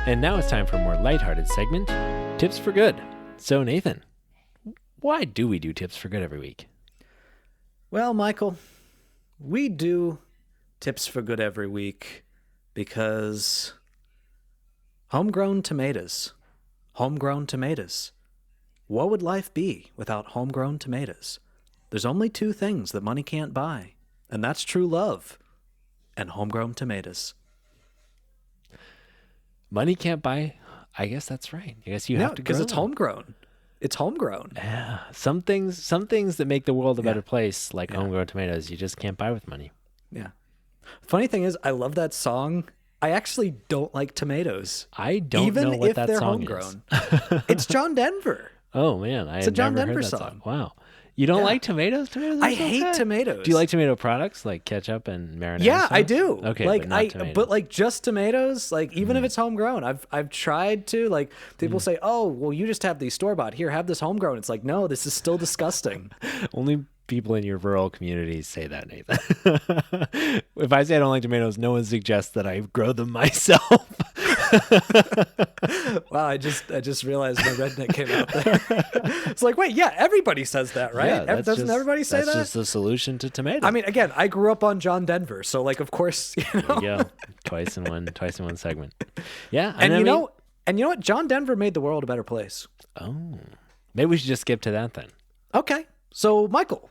And now it's time for a more lighthearted segment, Tips for Good. So Nathan, why do we do Tips for Good every week? Well, Michael, we do Tips for Good every week because homegrown tomatoes. Homegrown tomatoes. What would life be without homegrown tomatoes? There's only two things that money can't buy, and that's true love and homegrown tomatoes. Money can't buy. I guess that's right. I guess you have to because grow it's them. homegrown. It's homegrown. Yeah, some things that make the world a better place, like homegrown tomatoes, you just can't buy with money. Yeah. Funny thing is, I love that song. I actually don't like tomatoes. I don't even know what if that they're song homegrown. is. It's John Denver. Oh man, I It's a had John never Denver heard that song. Wow. You don't Yeah. like tomatoes? Tomatoes are I hate okay. tomatoes. Do you like tomato products like ketchup and marinara? Yeah, sauce? I do. Okay, like but not tomatoes. but like just tomatoes, like even if it's homegrown, I've tried to, like, people say, "Oh, well, you just have these store bought. Here, have this homegrown." It's like, no, this is still disgusting. Only people in your rural communities say that, Nathan. If I say I don't like tomatoes, no one suggests that I grow them myself. Wow, I just realized my redneck came out there. It's like, wait, yeah, everybody says that, right? Yeah, that's Doesn't just- everybody say That's that? just the solution to tomatoes. I mean, again, I grew up on John Denver, so like, of course, you know. There you go. Twice in one segment. Yeah, And I you mean- know what? John Denver made the world a better place. Oh, maybe we should just skip to that then. Okay, so Michael,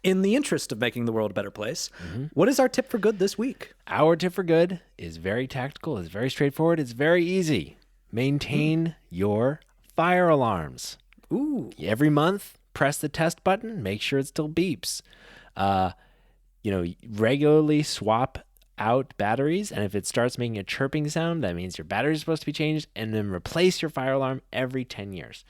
in the interest of making the world a better place, what is our tip for good this week? Our tip for good is very tactical. It's very straightforward. It's very easy. Maintain your fire alarms. Ooh, Every month, press the test button. Make sure it still beeps. Regularly swap out batteries, and if it starts making a chirping sound, that means your battery is supposed to be changed. And then replace your fire alarm every 10 years.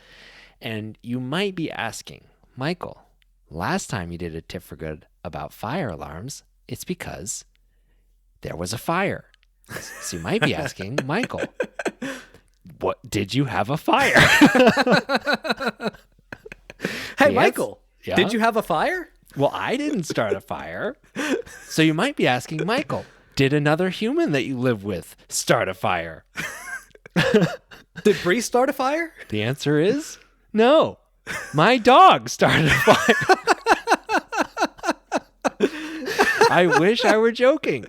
And you might be asking, Michael, last time you did a tip for good about fire alarms, it's because there was a fire. So you might be asking, Michael, what did you have a fire? hey, Yes. Michael, Yeah? did you have a fire? Well, I didn't start a fire. So you might be asking, Michael, did another human that you live with start a fire? Did Bree start a fire? The answer is no. My dog started a fire. I wish I were joking.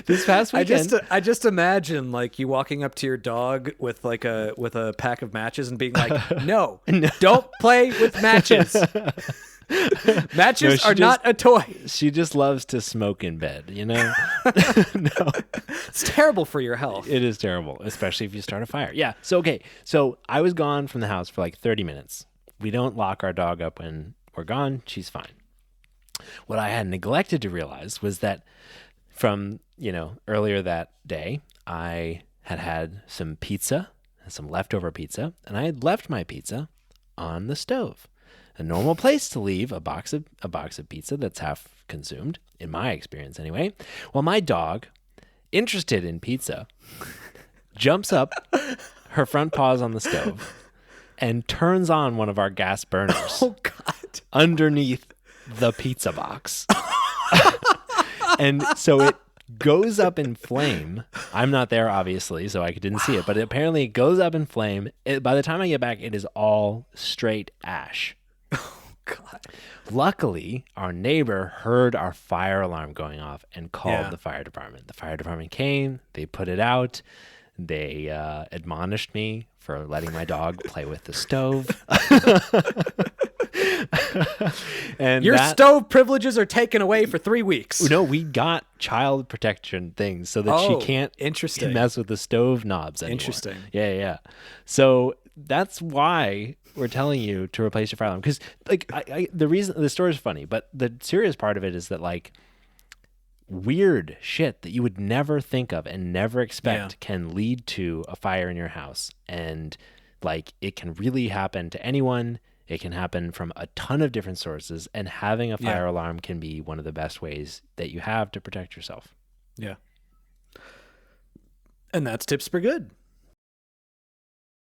This past weekend, I just imagine like you walking up to your dog with a pack of matches and being like, "No, don't play with matches. Matches she are not a toy. she just loves to smoke in bed, you know? No, It's terrible for your health." it is terrible, especially if you start a fire. Yeah. So I was gone from the house for like 30 minutes. We don't lock our dog up when we're gone. She's fine. What I had neglected to realize was that from, earlier that day, I had some pizza, some leftover pizza, and I had left my pizza on the stove. A normal place to leave a box of pizza that's half consumed, in my experience anyway. Well, my dog, interested in pizza, jumps up, her front paws on the stove, and turns on one of our gas burners Oh God! underneath the pizza box. And so it goes up in flame. I'm not there, obviously, so I didn't see it, but apparently it goes up in flame. By the time I get back, it is all straight ash. God. Luckily, our neighbor heard our fire alarm going off and called Yeah. the fire department. The fire department came, they put it out. They admonished me for letting my dog play with the stove. And Your stove privileges are taken away for 3 weeks. No, we got child protection things so that Oh, she can't interesting. mess with the stove knobs anymore. Interesting. Yeah. So that's why we're telling you to replace your fire alarm. Because the story is funny, but the serious part of it is that like weird shit that you would never think of and never expect can lead to a fire in your house. And like it can really happen to anyone. It can happen from a ton of different sources, and having a fire alarm can be one of the best ways that you have to protect yourself. Yeah. And that's tips for good.